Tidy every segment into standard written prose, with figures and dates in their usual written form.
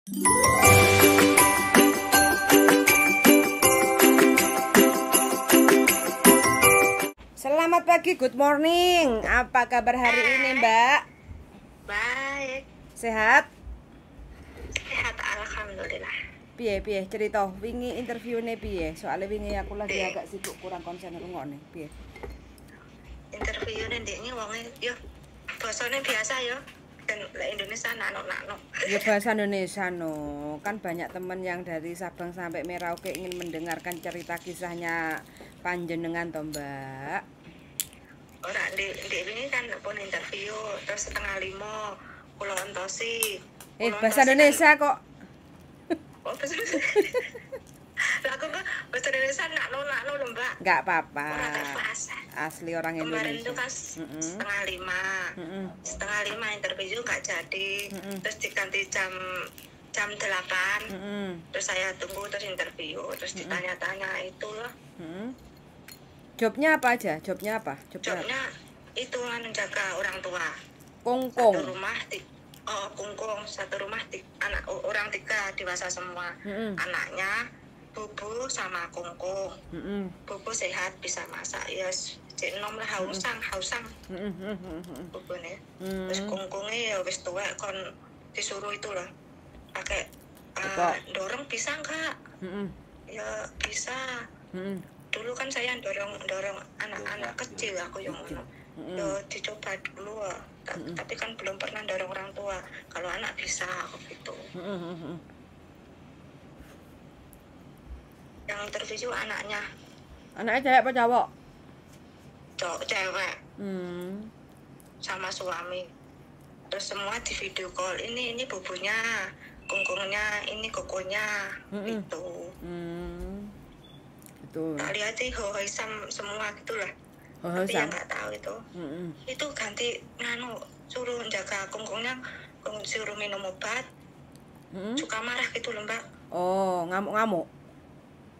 Selamat pagi, good morning. Apa kabar hari ini, Mbak? Baik. Sehat? Sehat, alhamdulillah. Piye cerita wingi interviewne piye? Soalnya wingi aku lagi agak sibuk kurang konsen rungokne. Piye? Interviewnya ndek iki wonge yo basane biasa yo. Dan Indonesia nakno. Ya bahasa Indonesia no. Kan banyak teman yang dari Sabang sampai Merauke ingin mendengarkan cerita kisahnya panjenengan toh, Mbak. Ora ndek ini kan pun interview terus 4:30 kula entosi. Bahasa Indonesia kok. Oh, bahasa Indonesia. Lah aku kok bahasa Indonesia nakno lho, Mbak. Enggak apa-apa. Ora terpaksa. Asli orang Kemarin Indonesia. itu kan 4:30. 4:30 interview nggak jadi. Terus diganti jam 8. Terus saya tunggu terus interview, terus ditanya-tanya itu loh. Jobnya apa aja? Jobnya Jobnya itu menjaga orang tua. Kongkong. Satu rumah kungkung, satu rumah anak orang 3 dewasa semua. Anaknya Bubu sama Kungkung. Bubu sehat bisa masak ya, nom lah hausang. Bubu nih. Terus Kungkungnya ya wis tuwek kon disuruh itu lah pakai dorong bisa enggak? Ya bisa. Dulu kan saya dorong anak-anak kecil aku yang yo dicoba dulu tapi kan belum pernah dorong orang tua. Kalau anak bisa aku gitu. Yang interview anaknya cewek apa cowok? Cewek. Sama suami. Terus semua di video call. Ini bubunya, kungkungnya, ini kokonya itu. Betul. Tak lihat sih hoisam semua gitulah. Tapi yang nggak tahu itu. Itu ganti suruh jaga kungkungnya, suruh minum obat. Suka marah gitu loh, Mbak. Oh, ngamuk-ngamuk.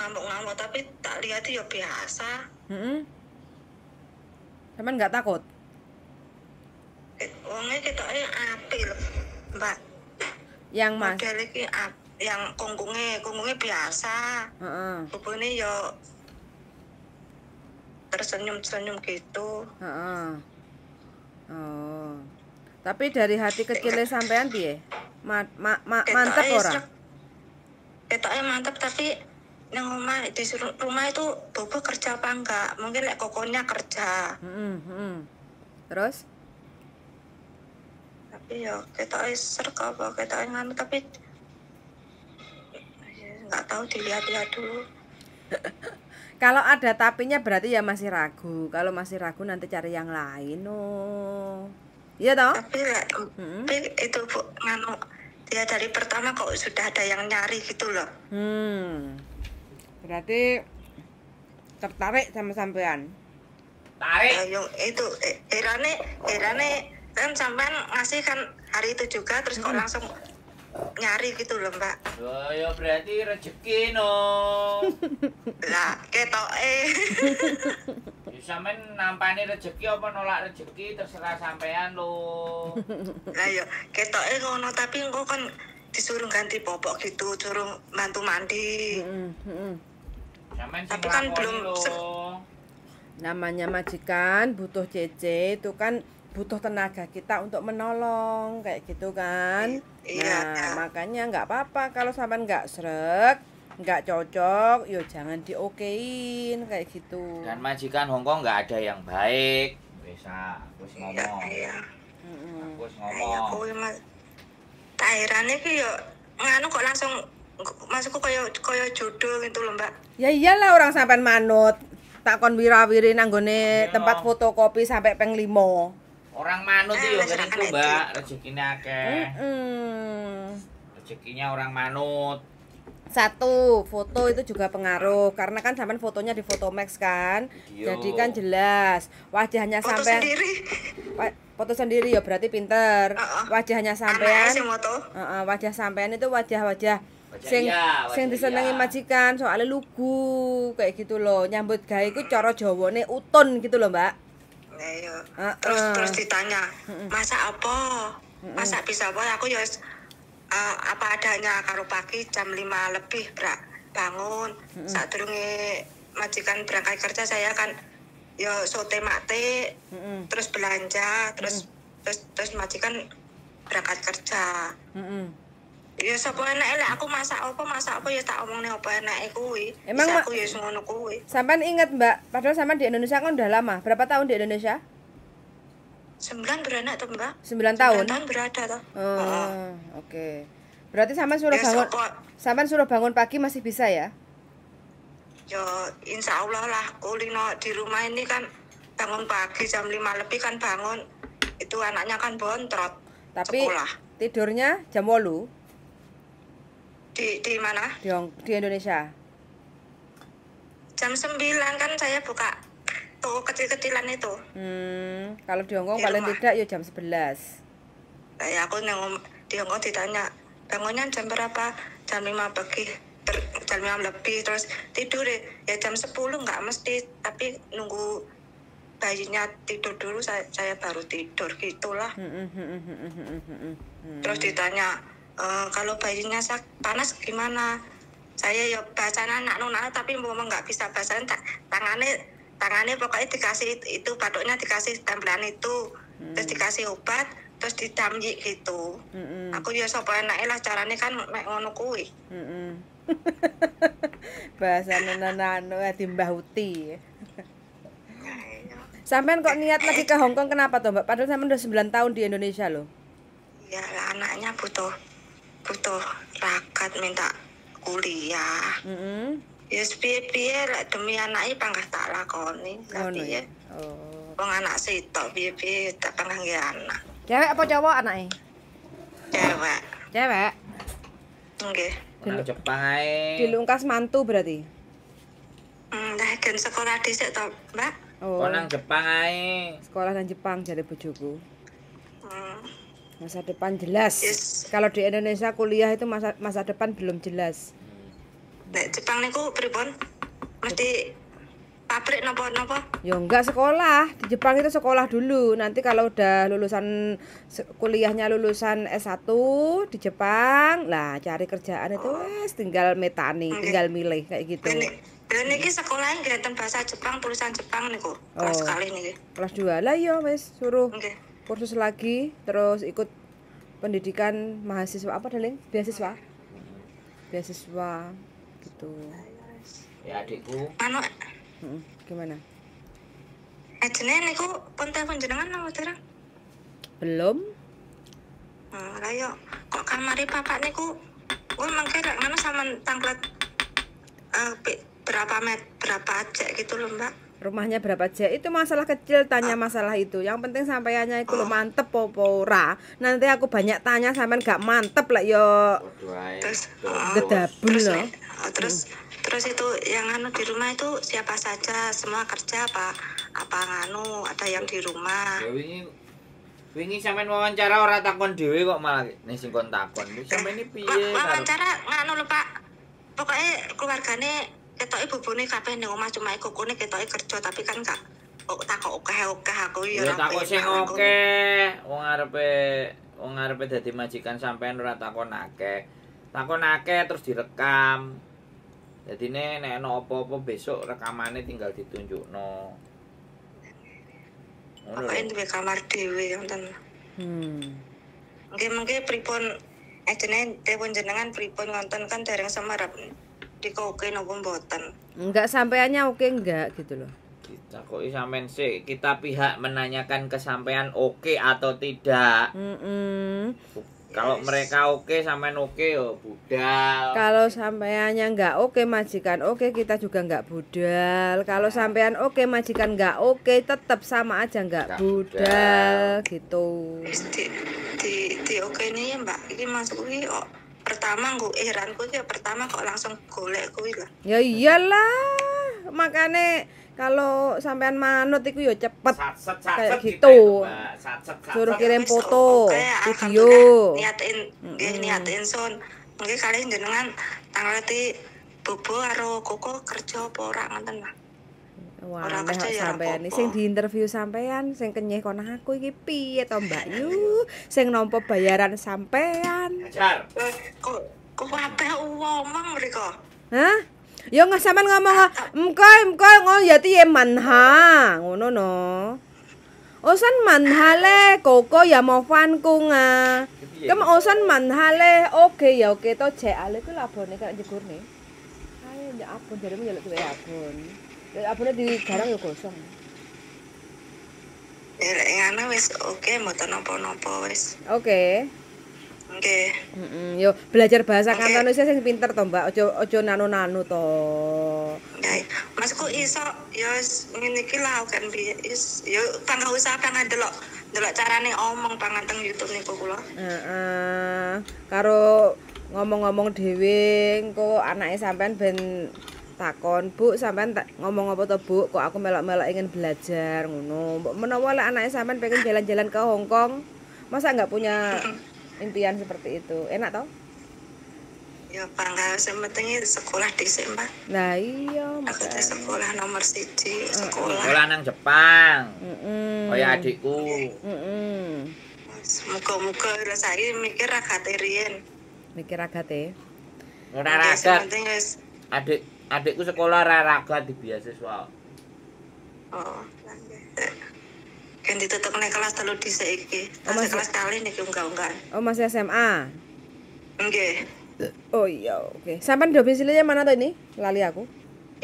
Ngamuk-ngamuk tapi tak lihat ya biasa. Cuman nggak takut? Wongnya kita api loh, Mbak. Yang mas? Model ini yang kungkungnya biasa. Bubune yo tersenyum gitu. Oh. Tapi dari hati kecilnya sampean piye? Mantap ora? Ketoknya mantap tapi nang rumah di rumah itu Bobo kerja apa enggak? Mungkin lek kokonya kerja. Terus? Tapi ya ketoknya serk apa ketoknya nganu tapi nggak tahu dilihat-lihat dulu. Kalau ada tapinya berarti ya masih ragu. Kalau masih ragu nanti cari yang lain. Iya toh? Tapi itu Bu, nganu dia dari pertama kok sudah ada yang nyari gitu loh. Berarti tertarik sama sampean. Tarik. Itu herane kan sampean ngasih kan hari itu juga terus kok langsung nyari gitu loh, Mbak. Oh, ya berarti rezeki no. Lah, ketoke. Ya sampean nampani rezeki apa nolak rezeki terserah sampean lo. Lah yo, ketoke ngono tapi engko kan disuruh ganti popok gitu, suruh bantu mandi. Sampean tapi kan belum namanya majikan butuh CC itu kan butuh tenaga kita untuk menolong kayak gitu kan. Nah, makanya nggak apa-apa kalau sampean nggak srek, nggak cocok, yo jangan diokein kayak gitu. Dan majikan Hongkong nggak ada yang baik. Bisa, wis ngomong. Wis ngomong. Aku mah tairane ki yo nganu kok langsung masukku koyo jodoh gitu loh, Mbak. Ya iyalah orang sampean manut. Takon wirawiri nanggone tempat fotokopi sampai peng 5. Orang manut yo ngene iku, Mbak, rezekine akeh. Rezekinya orang manut. Satu, foto itu juga pengaruh karena kan sampean fotonya di Fotomax kan. Jadi kan jelas wajahnya sampean. Foto sendiri ya berarti pinter. Wajahnya sampean. Wajah sampean itu wajah-wajah sing disenengi majikan soalnya lugu kayak gitu loh. Nyambut gawe iku cara Jawane utun gitu loh, Mbak. Terus ditanya, masak apa? Masak bisa apa? Aku ya apa adanya karo pagi jam 5 lebih bangun. Sadurunge majikan berangkat kerja saya kan yo sote mate, terus belanja, terus majikan berangkat kerja. Ya sapa enake lek aku masak apa ya tak omongne apa enake kuwi. Emang aku ya ngono kuwi. Sampean inget Mbak, padahal sampean di Indonesia kan udah lama. Berapa tahun di Indonesia? 9 beranak tuh Mbak. 9 tahun? 9 tahun berada tuh. Oke. Berarti sampean suruh bangun pagi masih bisa ya? Ya insya Allah lah, kulino di rumah ini kan bangun pagi jam 5 lebih kan bangun. Itu anaknya kan bontrot. Tapi sekolah. Tidurnya jam 8? Di mana? Di Indonesia. Jam 9 kan saya buka toko kecil-kecilan itu. Kalau di Hongkong paling tidak ya jam 11. Ya aku di Hongkong ditanya, bangunnya jam berapa? Jam 5 pagi. Jam 5 lebih terus tidur ya jam 10 nggak mesti, tapi nunggu bayinya tidur dulu saya baru tidur gitulah. Terus ditanya kalau bayinya panas gimana? Saya ya bacaan anak tapi mau nggak bisa bacaan tangannya pokoknya dikasih itu batuknya dikasih tempelan itu, terus dikasih obat, terus didamyi gitu. Aku ya sapa enake lah carane kan mek ngono kuwi. Bahasa nana Mbah Uti. Sampean kok niat lagi ke Hongkong kenapa tuh Mbak? Padahal sampean udah 9 tahun di Indonesia loh. Ya anaknya butuh rakat minta kuliah. Ya piye-piye lek demi anake pangkat tak lakoni. Tapi ya. Wong anak sitok piye-piye tak pangkat nggih anak. Cewek apa cowok anake? Cewek. Nggih. Nang Jepang ae. Dilungkas mantu berarti. Lah kan sekolah dhisik to, Mbak. Nang Jepang ae. Sekolah nang Jepang jare bojoku. Masa depan jelas. Kalau di Indonesia kuliah itu masa depan belum jelas. Nek Jepang niku pripun? Mesti pabrik napa? Ya enggak sekolah. Di Jepang itu sekolah dulu. Nanti kalau udah lulusan kuliahnya lulusan S1 di Jepang, lah cari kerjaan itu tinggal metani, tinggal milih kayak gitu. Dan niki sekolahnya ngeten bahasa Jepang, tulisan Jepang niku. Kelas sekali niki. Kelas 2 lah ya wis suruh. Kursus lagi, terus ikut pendidikan mahasiswa apa Daling? Beasiswa gitu. Ya adikku. Anu gimana? Jenenge niku pun telepon jenengan nang terang? Belum. Lah yo kok kamari papak niku mangke rek ngono sampean tanglet berapa aja gitu loh Mbak. Rumahnya berapa aja itu masalah kecil, tanya masalah itu. Yang penting sampaiannya itu lo mantep popo ora. Nanti aku banyak tanya sampean gak mantep lah yo. Terus gedabul loh. Terus itu yang anu di rumah itu siapa saja, semua kerja apa nganu, ada yang di rumah. Ya wingi sampean wawancara ora takon dhewe kok malah ning sing kon takon. Sampeyan iki piye? Wawancara nganu lho Pak. Pokoknya keluargane ketoke bubune kabeh ning omah cuma kokone ketoke kerja tapi kan gak takok akeh-akeh aku ya ora. Ya takok sing akeh. Wong arepe dadi majikan sampean ora takon akeh. Takon akeh terus direkam. Dadine nek ana apa-apa besok rekamane tinggal ditunjukno. Ngono. Pokoke duwe kamar dhewe ngoten. Nggih pripun jenenge telepon jenengan pripun ngonten kan dereng semerap. Dikoke napa mboten? Enggak sampeannya oke enggak gitu loh. Kita kok sampean sih, kita pihak menanyakan ke sampean oke atau tidak. Kalau mereka oke sampean oke yo budal. Kalau sampeannya enggak oke majikan oke kita juga enggak budal. Kalau sampean oke majikan enggak oke tetap sama aja enggak budal gitu. Di oke nih Mbak, iki masuk kuwi kok pertama nggo heranku iki pertama kok langsung golek kuwi lah. Ya iyalah, makane kalau sampean manut iku ya cepet kayak gitu. Suruh kirim foto, video. Niatin son. Mungkin kalian jenengan tanggal bobo karo koko kerja apa ora ngoten lah. Wah, Ora nek kerja ya ora sampean apa-apa. sing diinterview sampean sing kenyeh kono aku iki piye to Mbak Yu? Sing nampa bayaran sampean. Ajar. Kok kabeh ngomong mriko. Hah? Ya nggak sampean ngomong engko ya tiye manha ngono no. Osan manhale koko ya mau fanku nga. Kem osan manhale oke ya oke to jek ale ku labone kak jegurne. Ayo ya abon jaremu ya lek duwe abon. Lek abone digarang ya gosong. Ya lek ngono wis oke mboten napa-napa wis. Oke. Nggih. Yo belajar bahasa Kantonis sing pinter to, Mbak. Ojo nanu-nanu to. Ya, Masku iso ya ngene iki lah kan piye is ya tangga usaha pengen delok carane omong pangan teng YouTube niku kula. Heeh. Karo ngomong-ngomong dhewe engko anake sampean ben takon, "Bu, sampean ngomong apa to, Bu? Kok aku melok-melok ingin belajar ngono." Mbok menawa lek anake sampean pengen jalan-jalan ke Hong Kong, masa enggak punya impian seperti itu? Enak toh? Ya bangga sementing sekolah dhisik, Mbak. Nah, iya, Aku makanya. sekolah nomor 1 sekolah. Sekolah nang Jepang. Heeh. Kaya adikku. Heeh. Muga-muga lha saiki mikir agate riyen. Mikir agate. Ora Nggih, ragat. sementing wis Adikku sekolah ora ragat di beasiswa. oh, kan ditutup nek kelas 3 dhisik iki. Kelas kali niki unggah-unggahan. Oh, masih SMA. Nggih. Oh iya, oke. Sampean domisilinya mana tuh ini? Lali aku.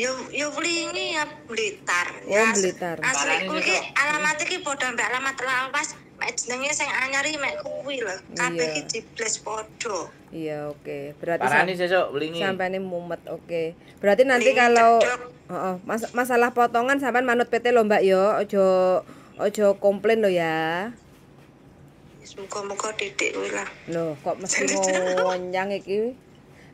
Yo Blingi ya Blitar. Oh, Blitar. Asli kuwi alamat iki padha mbek alamat lawas. Mek jenenge sing anyar iki mek kuwi lho. Kabeh iki jibles padha. Iya, oke. Berarti Parani sesuk Blingi. sampean mumet, oke. Berarti nanti kalau masalah potongan sampean manut PT lho, Mbak yo. Ojo komplain lo ya. Muga-muga titik kuwi lah. Loh, kok mesti ngonyang iki?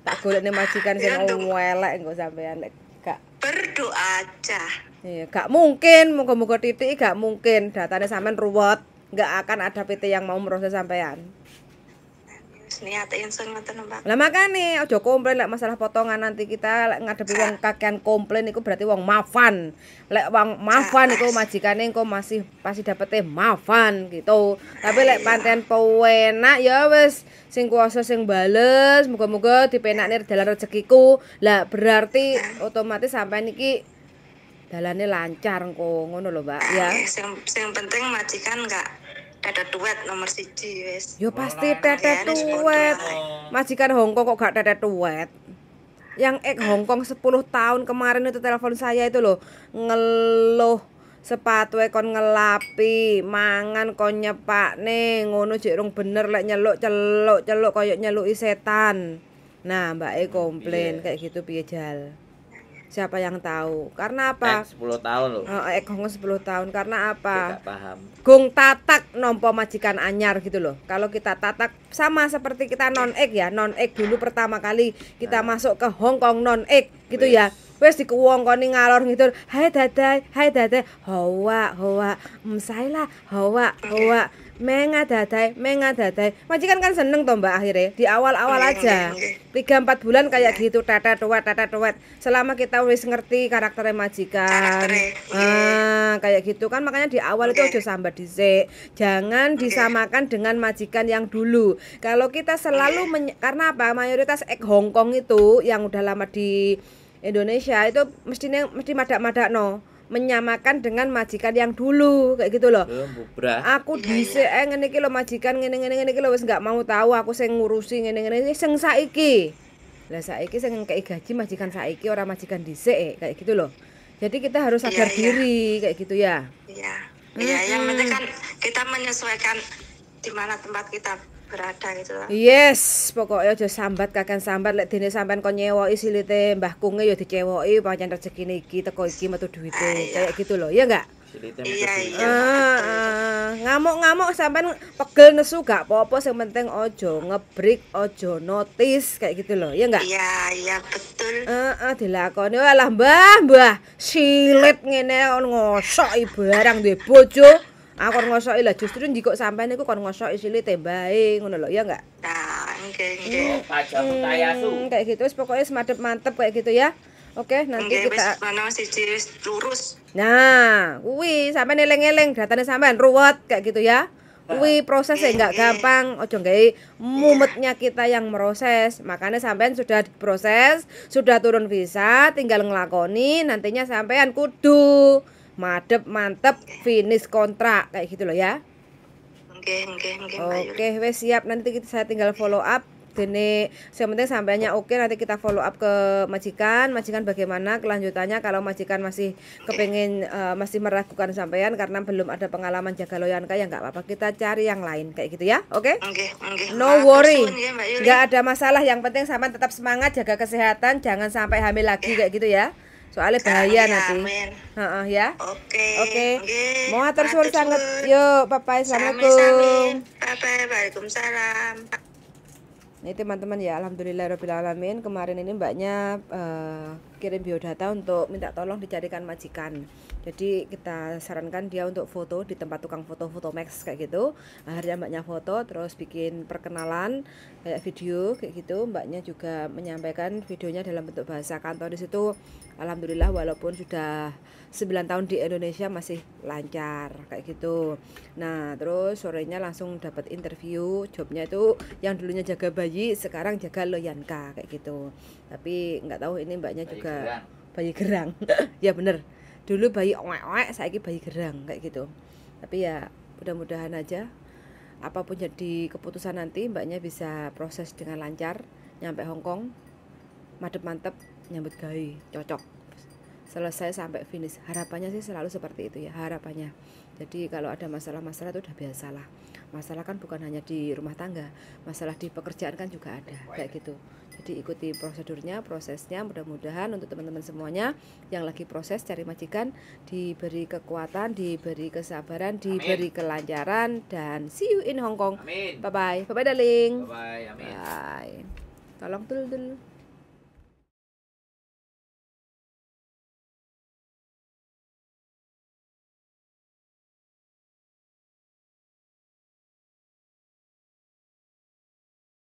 Tak golekne majikan sing elek engko sampean lek gak Berdoa aja. iya, gak mungkin, moga-moga titik gak mungkin. Datanya sampean ruwet, gak akan ada PT yang mau meroses sampean. Niat ingsun ngoten, Mbak. Lah makane aja komplain lek masalah potongan nanti kita lek ngadepi wong kakean komplain iku berarti wong mafan. Lek wong mafan iku majikane engko masih pasti dapete mafan gitu. Tapi lek panten penak ya wis sing kuasa sing bales, muga-muga dipenakne dalan rezekiku. Lah berarti otomatis sampean iki dalane lancar engko ngono lho, Mbak ya. Sing penting majikan enggak tetet duet nomor 1 wis. Yo pasti tetet tuwet. Majikan Hongkong kok gak tetet tuwet. Yang Hongkong 10 tahun kemarin itu telepon saya itu loh, ngeluh sepatu kon ngelapi, mangan kon nyepakne, ngono jek rung bener lek nyeluk celuk koyo nyeluki setan. Nah, Mbak komplain kayak gitu piye jal. Siapa yang tahu? Karena apa? 10 tahun loh. Hongkong 10 tahun karena apa? Gak paham. Gung tatak nompo majikan anyar gitu loh. Kalau kita tatak sama seperti kita non-ek ya, non-ek dulu pertama kali kita masuk ke Hong Kong non-ek gitu ya. Wes dikuwongkoni ngalor gitu. Hai dadai, hawa, msailah, hawa. Menga dadai. Majikan kan seneng toh Mbak akhirnya. Di awal-awal aja. 3-4 bulan kayak gitu tetet tuwet. Selama kita wis ngerti karakternya majikan. Kayak gitu kan makanya di awal itu aja sambat dhisik. Jangan disamakan dengan majikan yang dulu. Kalau kita selalu karena apa? Mayoritas Hong Kong itu yang udah lama di Indonesia itu mesti madak-madak menyamakan dengan majikan yang dulu kayak gitu loh. Aku dhisik ngene iki lho majikan ngene iki lho wis enggak mau tahu aku sing ngurusi ngene sing saiki. Lah saiki sing kei gaji majikan saiki ora majikan dhisik kayak gitu loh. Jadi kita harus sadar diri kayak gitu ya. Iya, yang penting kan kita menyesuaikan di mana tempat kita berada gitu lah. Yes, pokoknya aja sambat kakek sambat lek dene sampean kon nyewoki silite Mbah Kunge ya dicewoki pancen rezekine iki teko iki metu duwite kayak gitu loh, ya enggak? Iya. Ngamuk-ngamuk sampean pegel nesu gak apa-apa sing penting ojo ngebrik, ojo notice kayak gitu loh, ya enggak? Iya, betul. Dilakoni walah Mbah, silit ngene ngosoki barang duwe bojo. Aku ngosoki lah justru njikok sampean niku kon ngosoki silite mbae ngono lho ya enggak? Nah, nggih. Kayak gitu wis pokoke semadep mantep kayak gitu ya. Oke, nanti Nggih, kita wis mana siji wis lurus. Nah, kuwi sampean eling-eling datane sampean ruwet kayak gitu ya. Kuwi prosesnya nggak gampang, ojo nggawe mumetnya kita yang meroses. Makanya sampean sudah diproses, sudah turun visa, tinggal ngelakoni, nantinya sampean kudu madep mantep finish kontrak kayak gitu loh ya. Nggih, Oke, wes siap, nanti saya tinggal follow up. Dene yang penting sampainya oke, nanti kita follow up ke majikan bagaimana kelanjutannya. Kalau majikan masih kepengen masih meragukan sampean karena belum ada pengalaman jaga loyanka, ya nggak apa-apa, kita cari yang lain kayak gitu ya. Oke? No worry, nggak ada masalah, yang penting sampean tetap semangat, jaga kesehatan, jangan sampai hamil lagi kayak gitu ya, soalnya bahaya nanti. Ya. Oke. Mau atur suwun sangat. Yuk, bye-bye. Assalamualaikum. Bye-bye. Waalaikumsalam. Ini teman-teman ya, alhamdulillahirobbilalamin, kemarin ini mbaknya kirim biodata untuk minta tolong dicarikan majikan. Jadi kita sarankan dia untuk foto di tempat tukang foto Fotomax kayak gitu. Akhirnya mbaknya foto, terus bikin perkenalan kayak video kayak gitu. Mbaknya juga menyampaikan videonya dalam bentuk bahasa kantor di situ. Alhamdulillah walaupun sudah 9 tahun di Indonesia masih lancar kayak gitu. Nah, terus sorenya langsung dapat interview, jobnya itu yang dulunya jaga bayi sekarang jaga loyanka kayak gitu. Tapi nggak tahu ini mbaknya juga bayi gerang. Ya bener, dulu bayi oek-oek, saiki bayi gerang kayak gitu. Tapi ya mudah-mudahan aja apapun jadi keputusan nanti mbaknya bisa proses dengan lancar, nyampe Hongkong madep mantep, nyambut gawe cocok, selesai sampai finish. Harapannya sih selalu seperti itu ya, harapannya. Jadi kalau ada masalah-masalah itu udah biasalah. Masalah kan bukan hanya di rumah tangga, masalah di pekerjaan kan juga ada kayak gitu. Jadi ikuti prosedurnya, prosesnya. Mudah-mudahan untuk teman-teman semuanya yang lagi proses cari majikan diberi kekuatan, diberi kesabaran, diberi kelancaran, dan see you in Hong Kong. Bye bye, bye bye darling. Bye bye, amin. Bye. Tolong dulu.